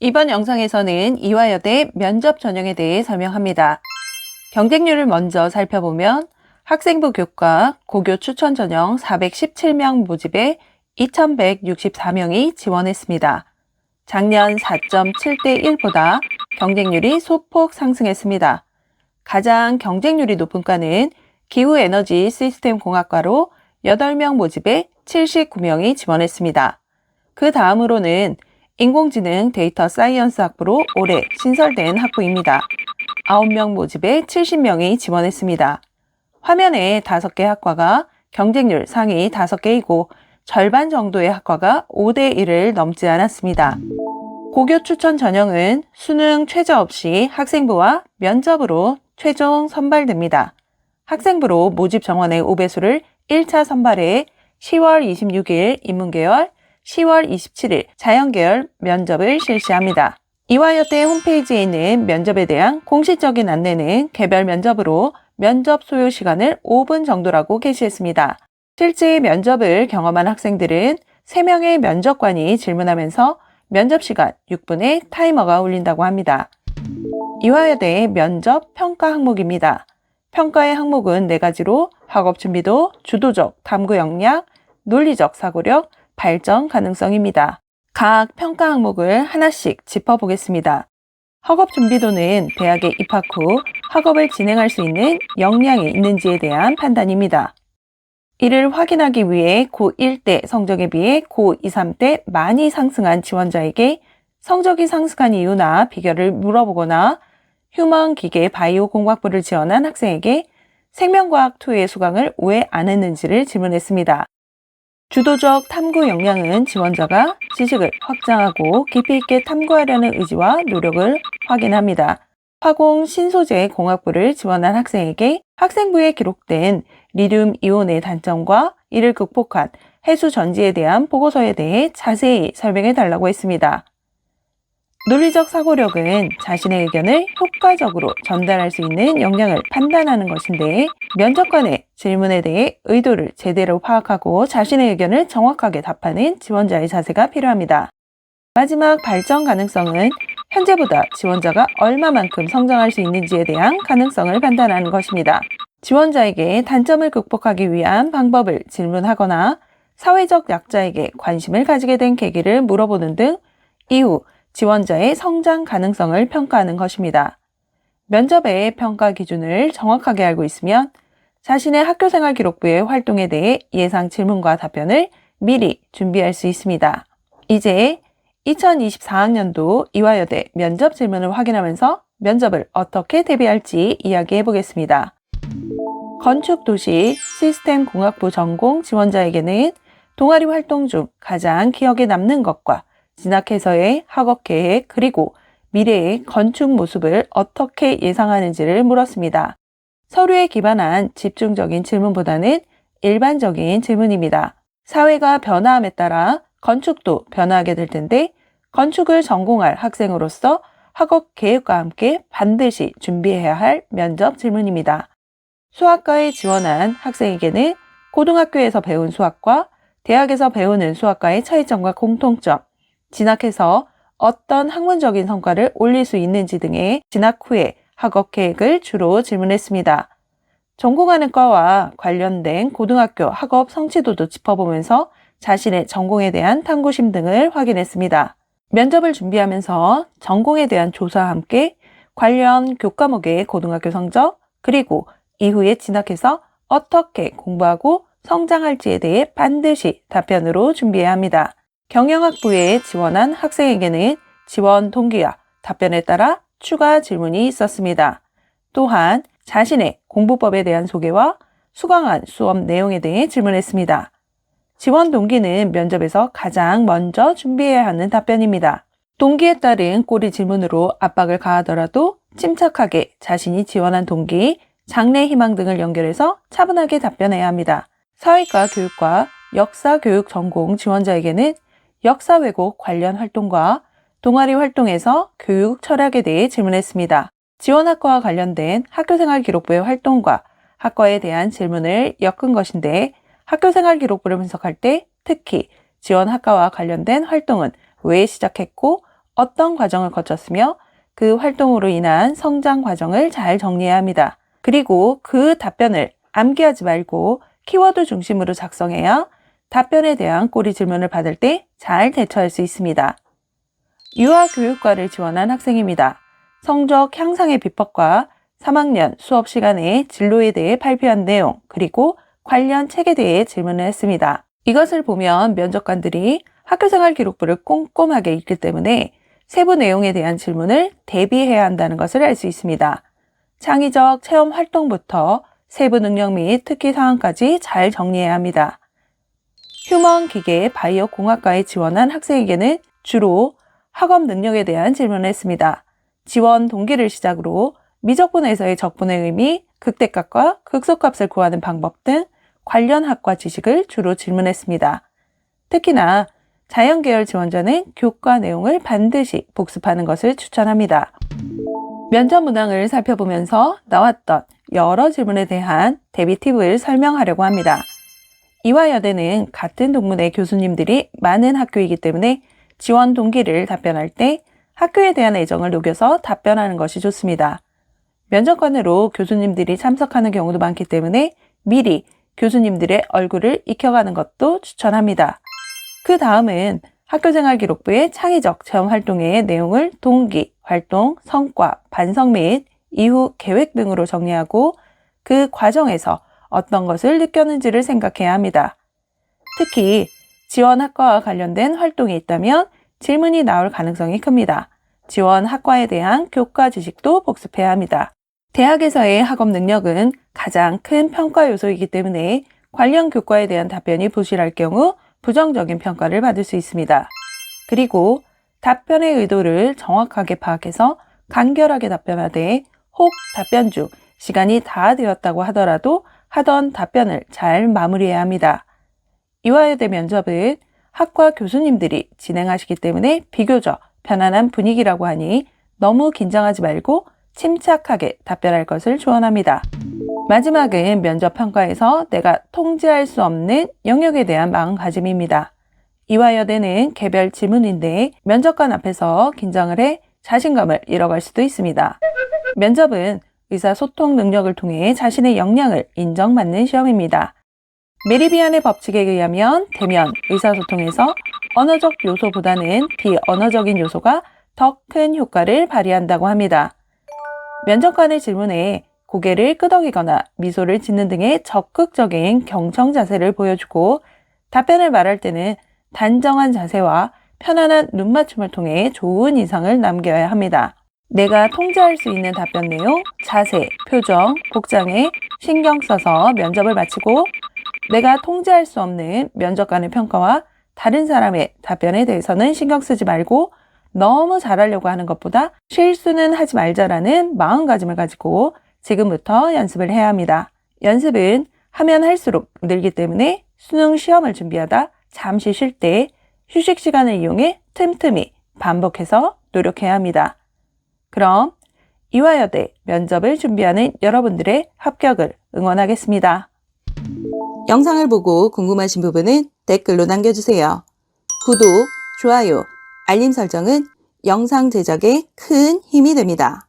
이번 영상에서는 이화여대 면접 전형에 대해 설명합니다. 경쟁률을 먼저 살펴보면 학생부 교과 고교 추천 전형 417명 모집에 2,164명이 지원했습니다. 작년 4.7대 1보다 경쟁률이 소폭 상승했습니다. 가장 경쟁률이 높은 과는 기후에너지 시스템 공학과로 8명 모집에 79명이 지원했습니다. 그 다음으로는 인공지능 데이터 사이언스 학부로 올해 신설된 학부입니다. 9명 모집에 70명이 지원했습니다. 화면에 5개 학과가 경쟁률 상위 5개이고 절반 정도의 학과가 5대 1을 넘지 않았습니다. 고교 추천 전형은 수능 최저 없이 학생부와 면접으로 최종 선발됩니다. 학생부로 모집 정원의 5배수를 1차 선발해 10월 26일 인문계열, 10월 27일 자연계열 면접을 실시합니다. 이화여대 홈페이지에 있는 면접에 대한 공식적인 안내는 개별 면접으로 면접 소요 시간을 5분 정도라고 게시했습니다. 실제 면접을 경험한 학생들은 3명의 면접관이 질문하면서 면접 시간 6분의 타이머가 울린다고 합니다. 이화여대 면접 평가 항목입니다. 평가의 항목은 4가지로 학업 준비도, 주도적 탐구 역량, 논리적 사고력, 발전 가능성입니다. 각 평가 항목을 하나씩 짚어보겠습니다. 학업 준비도는 대학에 입학 후 학업을 진행할 수 있는 역량이 있는지에 대한 판단입니다. 이를 확인하기 위해 고1 때 성적에 비해 고2, 3 때 많이 상승한 지원자에게 성적이 상승한 이유나 비결을 물어보거나 휴먼 기계 바이오 공학부를 지원한 학생에게 생명과학 2의 수강을 왜 안 했는지를 질문했습니다. 주도적 탐구 역량은 지원자가 지식을 확장하고 깊이 있게 탐구하려는 의지와 노력을 확인합니다. 화공 신소재 공학부를 지원한 학생에게 학생부에 기록된 리튬 이온의 단점과 이를 극복한 해수 전지에 대한 보고서에 대해 자세히 설명해 달라고 했습니다. 논리적 사고력은 자신의 의견을 효과적으로 전달할 수 있는 역량을 판단하는 것인데 면접관의 질문에 대해 의도를 제대로 파악하고 자신의 의견을 정확하게 답하는 지원자의 자세가 필요합니다. 마지막 발전 가능성은 현재보다 지원자가 얼마만큼 성장할 수 있는지에 대한 가능성을 판단하는 것입니다. 지원자에게 단점을 극복하기 위한 방법을 질문하거나 사회적 약자에게 관심을 가지게 된 계기를 물어보는 등 이후 지원자의 성장 가능성을 평가하는 것입니다. 면접의 평가 기준을 정확하게 알고 있으면 자신의 학교생활 기록부의 활동에 대해 예상 질문과 답변을 미리 준비할 수 있습니다. 이제 2024학년도 이화여대 면접 질문을 확인하면서 면접을 어떻게 대비할지 이야기해 보겠습니다. 건축도시 시스템공학부 전공 지원자에게는 동아리 활동 중 가장 기억에 남는 것과 진학해서의 학업 계획 그리고 미래의 건축 모습을 어떻게 예상하는지를 물었습니다. 서류에 기반한 집중적인 질문보다는 일반적인 질문입니다. 사회가 변화함에 따라 건축도 변화하게 될 텐데 건축을 전공할 학생으로서 학업 계획과 함께 반드시 준비해야 할 면접 질문입니다. 수학과에 지원한 학생에게는 고등학교에서 배운 수학과 대학에서 배우는 수학과의 차이점과 공통점, 진학해서 어떤 학문적인 성과를 올릴 수 있는지 등의 진학 후에 학업 계획을 주로 질문했습니다. 전공하는 과와 관련된 고등학교 학업 성취도도 짚어보면서 자신의 전공에 대한 탐구심 등을 확인했습니다. 면접을 준비하면서 전공에 대한 조사와 함께 관련 교과목의 고등학교 성적 그리고 이후에 진학해서 어떻게 공부하고 성장할지에 대해 반드시 답변으로 준비해야 합니다. 경영학부에 지원한 학생에게는 지원 동기와 답변에 따라 추가 질문이 있었습니다. 또한 자신의 공부법에 대한 소개와 수강한 수업 내용에 대해 질문했습니다. 지원 동기는 면접에서 가장 먼저 준비해야 하는 답변입니다. 동기에 따른 꼬리 질문으로 압박을 가하더라도 침착하게 자신이 지원한 동기, 장래 희망 등을 연결해서 차분하게 답변해야 합니다. 사회과 교육과 역사 교육 전공 지원자에게는 역사 왜곡 관련 활동과 동아리 활동에서 교육 철학에 대해 질문했습니다. 지원학과와 관련된 학교생활 기록부의 활동과 학과에 대한 질문을 엮은 것인데 학교생활 기록부를 분석할 때 특히 지원 학과와 관련된 활동은 왜 시작했고 어떤 과정을 거쳤으며 그 활동으로 인한 성장 과정을 잘 정리해야 합니다. 그리고 그 답변을 암기하지 말고 키워드 중심으로 작성해야 답변에 대한 꼬리 질문을 받을 때 잘 대처할 수 있습니다. 유아교육과를 지원한 학생입니다. 성적 향상의 비법과 3학년 수업 시간에 진로에 대해 발표한 내용, 그리고 관련 책에 대해 질문을 했습니다. 이것을 보면 면접관들이 학교생활 기록부를 꼼꼼하게 읽기 때문에 세부 내용에 대한 질문을 대비해야 한다는 것을 알 수 있습니다. 창의적 체험 활동부터 세부 능력 및 특기 사항까지 잘 정리해야 합니다. 휴먼 기계 바이오 공학과에 지원한 학생에게는 주로 학업 능력에 대한 질문을 했습니다. 지원 동기를 시작으로 미적분에서의 적분의 의미, 극대값과 극소값을 구하는 방법 등 관련 학과 지식을 주로 질문했습니다. 특히나 자연계열 지원자는 교과 내용을 반드시 복습하는 것을 추천합니다. 면접 문항을 살펴보면서 나왔던 여러 질문에 대한 대비 팁을 설명하려고 합니다. 이화여대는 같은 동문회 교수님들이 많은 학교이기 때문에 지원 동기를 답변할 때 학교에 대한 애정을 녹여서 답변하는 것이 좋습니다. 면접관으로 교수님들이 참석하는 경우도 많기 때문에 미리 교수님들의 얼굴을 익혀가는 것도 추천합니다. 그 다음은 학교생활 기록부의 창의적 체험 활동의 내용을 동기, 활동, 성과, 반성 및 이후 계획 등으로 정리하고 그 과정에서 어떤 것을 느꼈는지를 생각해야 합니다. 특히 지원 학과와 관련된 활동이 있다면 질문이 나올 가능성이 큽니다. 지원 학과에 대한 교과 지식도 복습해야 합니다. 대학에서의 학업 능력은 가장 큰 평가 요소이기 때문에 관련 교과에 대한 답변이 부실할 경우 부정적인 평가를 받을 수 있습니다. 그리고 답변의 의도를 정확하게 파악해서 간결하게 답변하되 혹 답변 중 시간이 다 되었다고 하더라도 하던 답변을 잘 마무리해야 합니다. 이화여대 면접은 학과 교수님들이 진행하시기 때문에 비교적 편안한 분위기라고 하니 너무 긴장하지 말고 침착하게 답변할 것을 조언합니다. 마지막은 면접 평가에서 내가 통제할 수 없는 영역에 대한 마음가짐입니다. 이화여대는 개별 지문인데 면접관 앞에서 긴장을 해 자신감을 잃어갈 수도 있습니다. 면접은 의사소통 능력을 통해 자신의 역량을 인정받는 시험입니다. 메리비안의 법칙에 의하면 대면 의사소통에서 언어적 요소보다는 비언어적인 요소가 더 큰 효과를 발휘한다고 합니다. 면접관의 질문에 고개를 끄덕이거나 미소를 짓는 등의 적극적인 경청 자세를 보여주고 답변을 말할 때는 단정한 자세와 편안한 눈맞춤을 통해 좋은 인상을 남겨야 합니다. 내가 통제할 수 있는 답변 내용, 자세, 표정, 복장에 신경 써서 면접을 마치고 내가 통제할 수 없는 면접관의 평가와 다른 사람의 답변에 대해서는 신경 쓰지 말고 너무 잘하려고 하는 것보다 실수는 하지 말자라는 마음가짐을 가지고 지금부터 연습을 해야 합니다. 연습은 하면 할수록 늘기 때문에 수능 시험을 준비하다 잠시 쉴 때 휴식 시간을 이용해 틈틈이 반복해서 노력해야 합니다. 그럼 이화여대 면접을 준비하는 여러분들의 합격을 응원하겠습니다. 영상을 보고 궁금하신 부분은 댓글로 남겨주세요. 구독, 좋아요, 알림 설정은 영상 제작에 큰 힘이 됩니다.